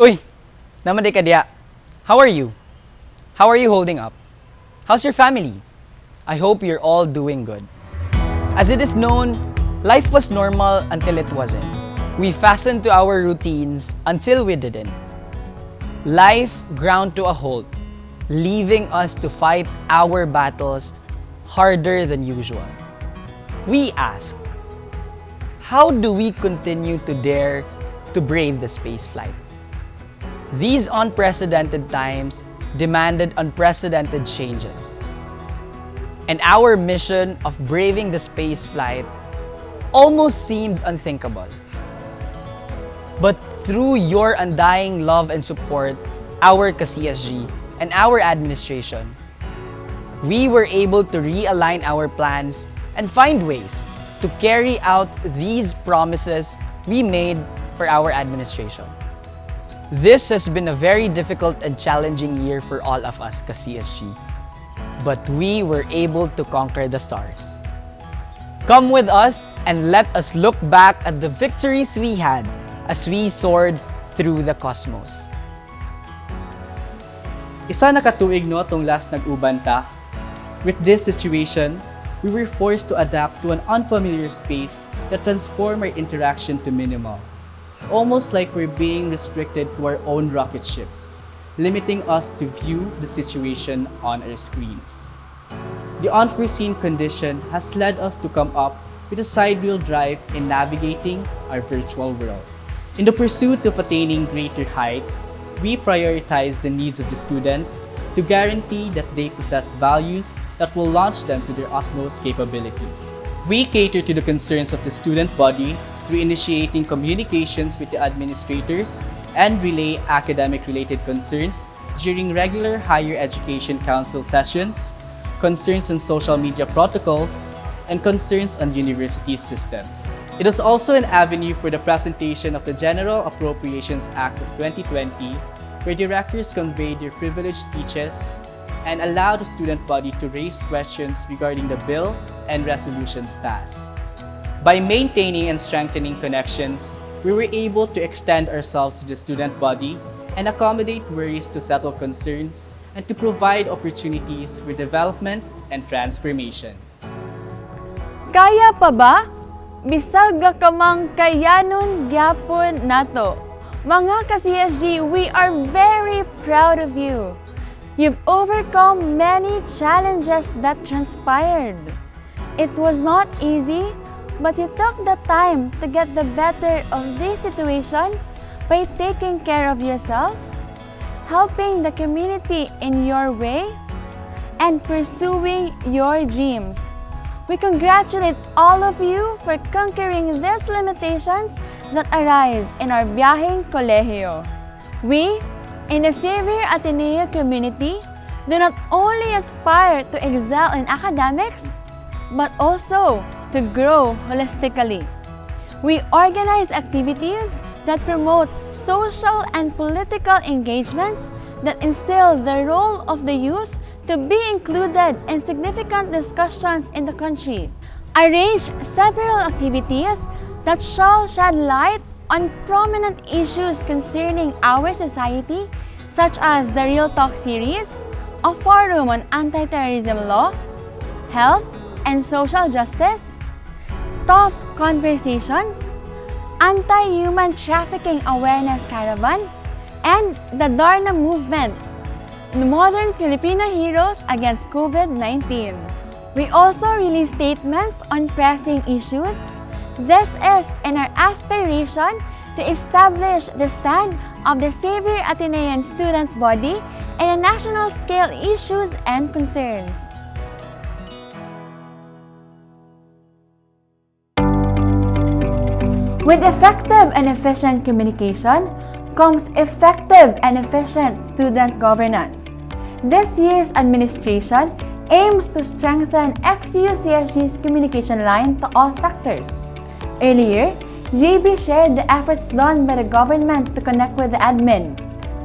Uy! Namaday ka diya. How are you? How are you holding up? How's your family? I hope you're all doing good. As it is known, life was normal until it wasn't. We fastened to our routines until we didn't. Life ground to a halt, leaving us to fight our battles harder than usual. We ask, how do we continue to dare to brave the space flight? These unprecedented times demanded unprecedented changes. And our mission of braving the space flight almost seemed unthinkable. But through your undying love and support, our ka-CSG and our administration, we were able to realign our plans and find ways to carry out these promises we made for our administration. This has been a very difficult and challenging year for all of us ka-CSG, but we were able to conquer the stars. Come with us and let us look back at the victories we had as we soared through the cosmos. Isa na katuig no tong last nag-ubanta. With this situation, we were forced to adapt to an unfamiliar space that transformed our interaction to minimal. Almost like we're being restricted to our own rocket ships, limiting us to view the situation on our screens. The unforeseen condition has led us to come up with a side-wheel drive in navigating our virtual world. In the pursuit of attaining greater heights, we prioritize the needs of the students to guarantee that they possess values that will launch them to their utmost capabilities. We cater to the concerns of the student body through initiating communications with the administrators and relay academic-related concerns during regular higher education council sessions, concerns on social media protocols, and concerns on university systems. It is also an avenue for the presentation of the General Appropriations Act of 2020, where directors convey their privileged speeches and allow the student body to raise questions regarding the bill and resolutions passed. By maintaining and strengthening connections, we were able to extend ourselves to the student body and accommodate worries to settle concerns and to provide opportunities for development and transformation. Kaya pa ba? Bisag kamang kayanon gyapon nato. Mga ka-CSG, we are very proud of you. You've overcome many challenges that transpired. It was not easy, but you took the time to get the better of this situation by taking care of yourself, helping the community in your way, and pursuing your dreams. We congratulate all of you for conquering these limitations that arise in our biyaheng kolehiyo. We, in the Xavier Ateneo community, do not only aspire to excel in academics, but also to grow holistically. We organize activities that promote social and political engagements that instill the role of the youth to be included in significant discussions in the country. Arrange several activities that shall shed light on prominent issues concerning our society, such as the Real Talk series, a forum on anti-terrorism law, health and social justice, tough conversations, anti-human trafficking awareness caravan, and the Darna movement, the modern Filipino heroes against COVID-19. We also release statements on pressing issues. This is in our aspiration to establish the stand of the Xavier Atenean student body in a national scale issues and concerns. With effective and efficient communication comes effective and efficient student governance. This year's administration aims to strengthen 𝗬𝘂𝗫𝐶SG's communication line to all sectors. Earlier, JB shared the efforts done by the government to connect with the admin.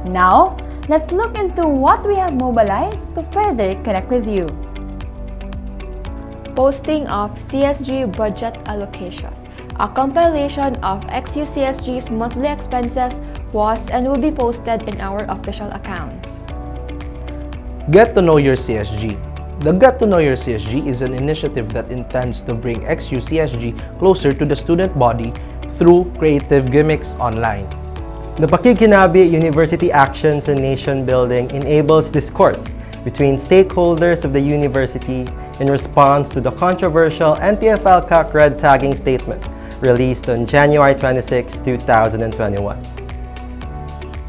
Now, let's look into what we have mobilized to further connect with you. Posting of CSG budget allocation. A compilation of 𝗬𝘂𝗫𝐶SG's monthly expenses was and will be posted in our official accounts. Get to know your CSG. The Get to Know Your CSG is an initiative that intends to bring 𝗬𝘂𝐶SG closer to the student body through creative gimmicks online. The 𝗬𝘂𝗫𝗏𝗵 University Actions and Nation Building enables discourse between stakeholders of the university in response to the controversial NTFL-CAC red tagging statement released on January 26, 2021.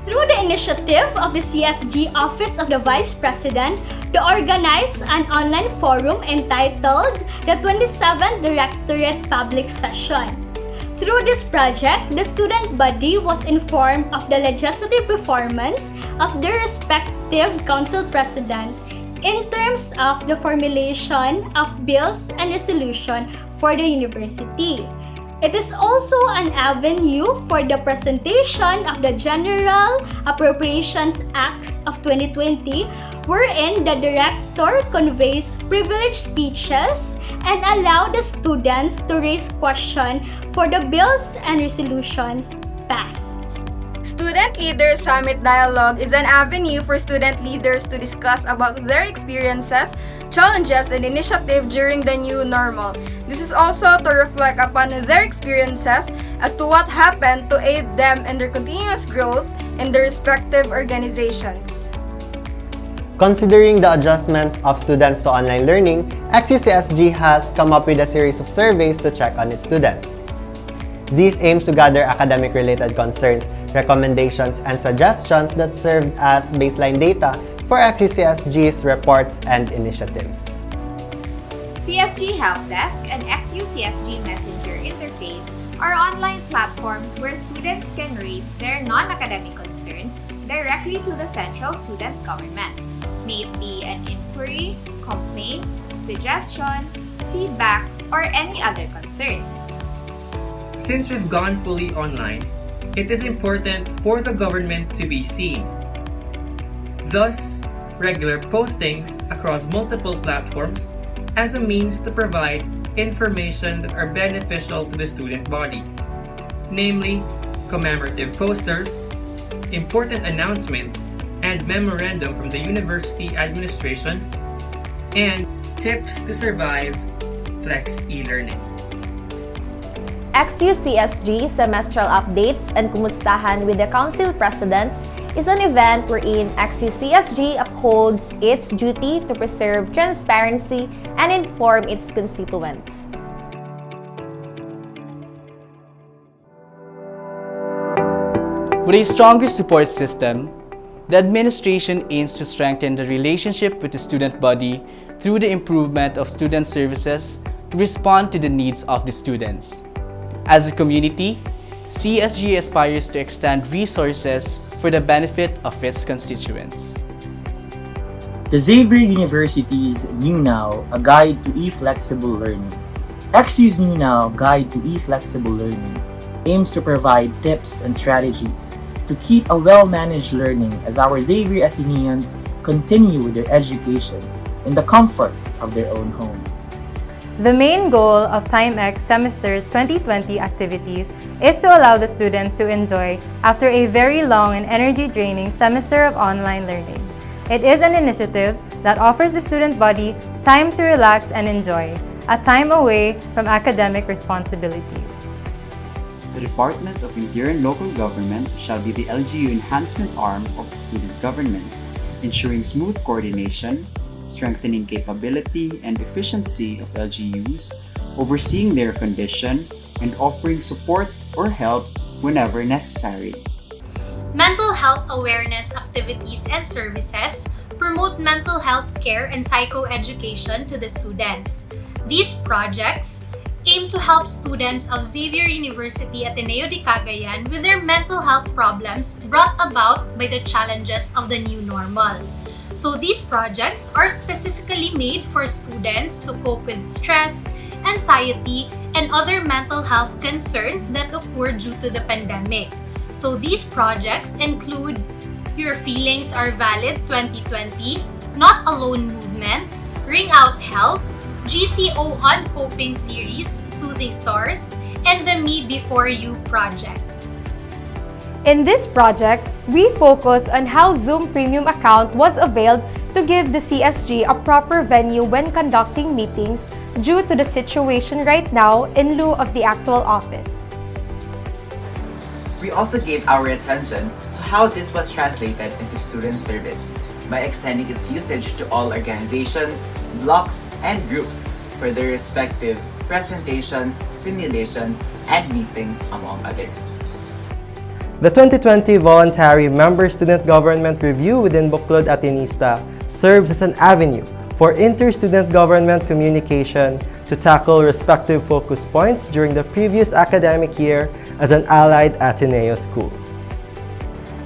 Through the initiative of the CSG Office of the Vice President to organize an online forum entitled the 27th Directorate Public Session. Through this project, the student body was informed of the legislative performance of their respective council presidents in terms of the formulation of bills and resolution for the university. It is also an avenue for the presentation of the General Appropriations Act of 2020, wherein the director conveys privileged speeches and allow the students to raise questions for the bills and resolutions passed. Student Leaders Summit Dialogue is an avenue for student leaders to discuss about their experiences, challenges, and initiatives during the new normal. This is also to reflect upon their experiences as to what happened to aid them in their continuous growth in their respective organizations. Considering the adjustments of students to online learning, 𝗬𝘂𝐶SG has come up with a series of surveys to check on its students. This aims to gather academic-related concerns, recommendations, and suggestions that served as baseline data for 𝗬𝘂𝐶SG's reports and initiatives. CSG Help Desk and 𝗬𝘂𝐶SG Messenger interface are online platforms where students can raise their non-academic concerns directly to the central student government, may it be an inquiry, complaint, suggestion, feedback, or any other concerns. Since we've gone fully online, it is important for the government to be seen. Thus, regular postings across multiple platforms as a means to provide information that are beneficial to the student body, namely commemorative posters, important announcements, and memorandum from the university administration, and tips to survive flex e-learning. 𝗬𝘂𝐶SG Semestral Updates and Kumustahan with the Council Presidents is an event wherein 𝗬𝘂𝐶SG upholds its duty to preserve transparency and inform its constituents. With a stronger support system, the administration aims to strengthen the relationship with the student body through the improvement of student services to respond to the needs of the students. As a community, CSG aspires to extend resources for the benefit of its constituents. The Xavier University's New Now, a guide to e-flexible learning. 𝗬𝘂's New Now Guide to e-flexible learning aims to provide tips and strategies to keep a well-managed learning as our Xavier Ateneans continue with their education in the comforts of their own home. The main goal of TIMEx Semester 2020 activities is to allow the students to enjoy after a very long and energy-draining semester of online learning. It is an initiative that offers the student body time to relax and enjoy, a time away from academic responsibilities. The Department of Interior and Local Government shall be the LGU enhancement arm of the student government, ensuring smooth coordination, strengthening capability and efficiency of LGUs, overseeing their condition, and offering support or help whenever necessary. Mental health awareness activities and services promote mental health care and psychoeducation to the students. These projects aim to help students of Xavier University Ateneo de Cagayan with their mental health problems brought about by the challenges of the new normal. So these projects are specifically made for students to cope with stress, anxiety, and other mental health concerns that occur due to the pandemic. So these projects include Your Feelings Are Valid 2020, Not Alone Movement, Ring Out Help, GCO on Coping Series, Soothing Stars, and the Me Before You project. In this project, we focus on how Zoom Premium account was availed to give the CSG a proper venue when conducting meetings due to the situation right now in lieu of the actual office. We also gave our attention to how this was translated into student service by extending its usage to all organizations, blocks, and groups for their respective presentations, simulations, and meetings, among others. The 2020 Voluntary Member Student Government Review within Buklod Atenista serves as an avenue for inter-student government communication to tackle respective focus points during the previous academic year as an allied Ateneo school.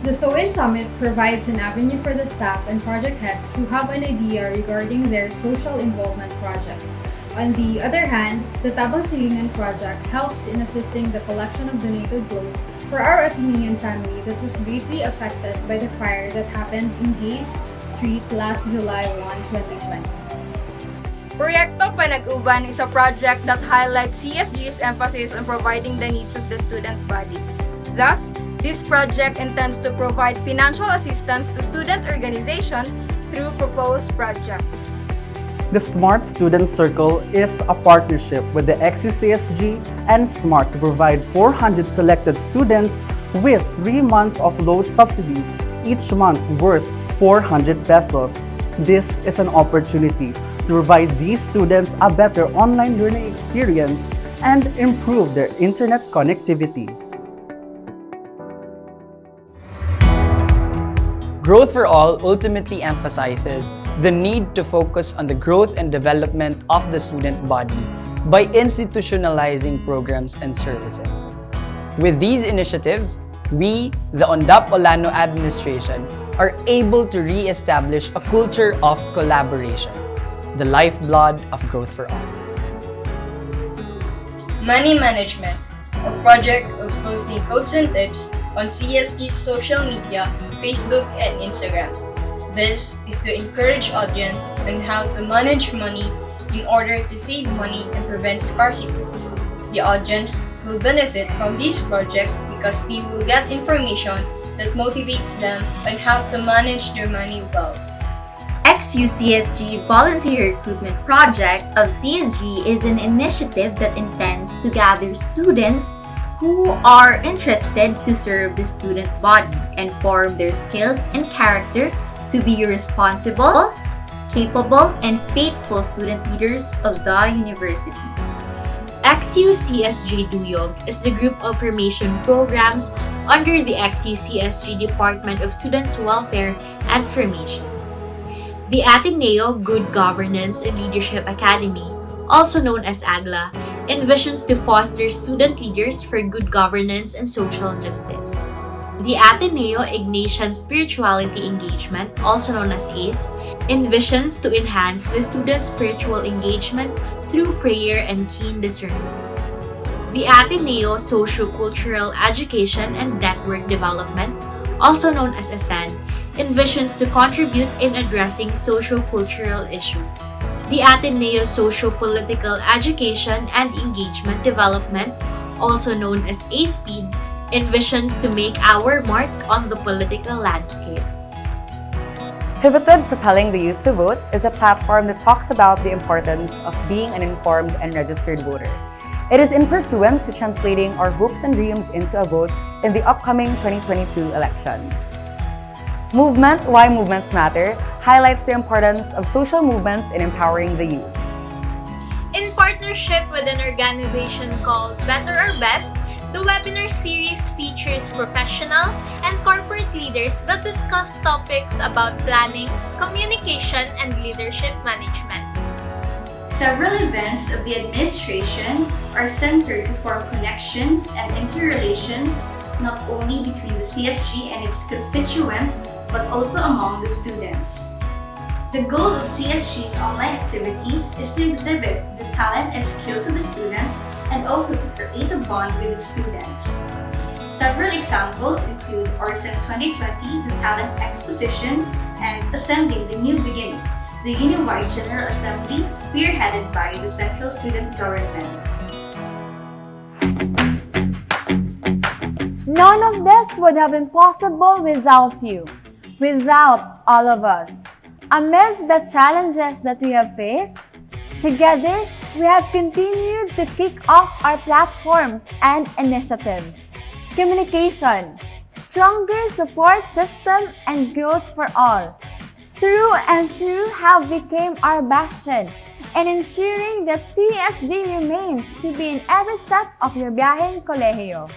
The SOIN Summit provides an avenue for the staff and project heads to have an idea regarding their social involvement projects. On the other hand, the Tabang Silingan project helps in assisting the collection of donated clothes for our Atenean family that was greatly affected by the fire that happened in Hayes Street last July 1, 2020. Proyekto Panag-uban is a project that highlights CSG's emphasis on providing the needs of the student body. Thus, this project intends to provide financial assistance to student organizations through proposed projects. The SMART Student Circle is a partnership with the 𝗬𝘂𝑐SG and SMART to provide 400 selected students with 3 months of load subsidies, each month worth 400 pesos. This is an opportunity to provide these students a better online learning experience and improve their internet connectivity. Growth for All ultimately emphasizes the need to focus on the growth and development of the student body by institutionalizing programs and services. With these initiatives, we, the Ondap Olano administration, are able to re-establish a culture of collaboration, the lifeblood of Growth for All. Money Management, a project of posting quotes and tips on CSG's social media, Facebook and Instagram. This is to encourage audience on how to manage money in order to save money and prevent scarcity. The audience will benefit from this project because they will get information that motivates them on how to manage their money well. 𝗬𝘂𝐶SG Volunteer Recruitment Project of CSG is an initiative that intends to gather students who are interested to serve the student body and form their skills and character to be responsible, capable, and faithful student leaders of the university. 𝗬𝘂𝐶SG Duyog is the group of formation programs under the 𝗬𝘂𝐶SG Department of Students' Welfare and Formation. The Ateneo Good Governance and Leadership Academy, also known as AGLA, envisions to foster student leaders for good governance and social justice. The Ateneo Ignatian Spirituality Engagement, also known as ACE, envisions to enhance the students' spiritual engagement through prayer and keen discernment. The Ateneo Socio-Cultural Education and Network Development, also known as ASEN, envisions to contribute in addressing socio-cultural issues. The Ateneo Socio-Political Education and Engagement Development, also known as ASPED, envisions to make our mark on the political landscape. Pivoted Propelling the Youth to Vote is a platform that talks about the importance of being an informed and registered voter. It is in pursuant to translating our hopes and dreams into a vote in the upcoming 2022 elections. Movement Why Movements Matter highlights the importance of social movements in empowering the youth. In partnership with an organization called Better or Best, the webinar series features professional and corporate leaders that discuss topics about planning, communication, and leadership management. Several events of the administration are centered to form connections and interrelation not only between the CSG and its constituents, but also among the students. The goal of CSG's online activities is to exhibit the talent and skills of the students and also to create a bond with the students. Several examples include ORSEN 2020, the Talent Exposition, and Ascending the New Beginning, the Unified General Assembly spearheaded by the Central Student Government. None of this would have been possible without you, without all of us. Amidst the challenges that we have faced, together, we have continued to kick off our platforms and initiatives. Communication, stronger support system, and growth for all. Through and through have become our bastion and ensuring that CSG remains to be in every step of your 𝘬𝘭𝘁𝗵𝗁𝘂𝘀.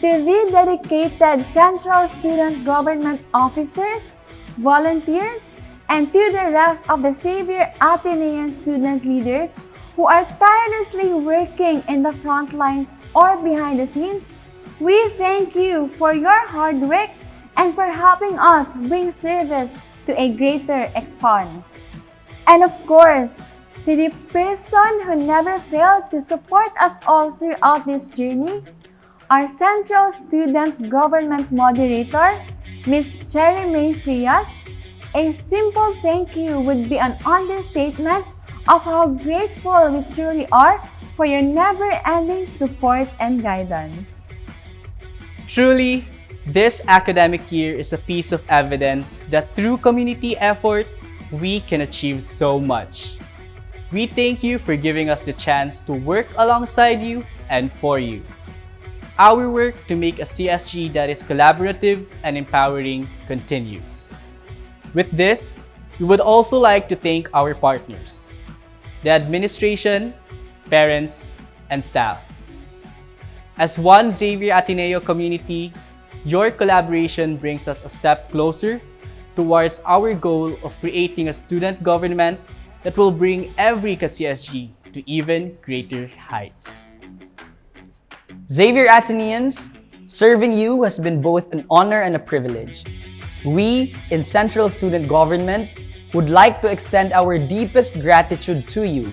To the dedicated Central Student Government officers, volunteers, and to the rest of the Xavier Ateneo student leaders who are tirelessly working in the front lines or behind the scenes, we thank you for your hard work and for helping us bring service to a greater expanse. And of course, to the person who never failed to support us all throughout this journey, our Central Student Government Moderator, Ms. Cherry May Frias, a simple thank you would be an understatement of how grateful we truly are for your never-ending support and guidance. Truly, this academic year is a piece of evidence that through community effort, we can achieve so much. We thank you for giving us the chance to work alongside you and for you. Our work to make a CSG that is collaborative and empowering continues. With this, we would also like to thank our partners, the administration, parents, and staff. As one Xavier Ateneo community, your collaboration brings us a step closer towards our goal of creating a student government that will bring every ka-CSG to even greater heights. Xavier Ateneans, serving you has been both an honor and a privilege. We, in Central Student Government, would like to extend our deepest gratitude to you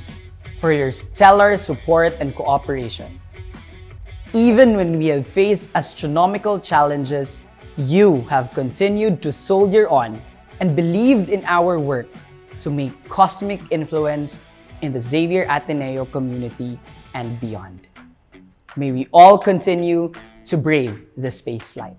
for your stellar support and cooperation. Even when we have faced astronomical challenges, you have continued to soldier on and believed in our work to make cosmic influence in the Xavier Ateneo community and beyond. May we all continue to brave the space flight.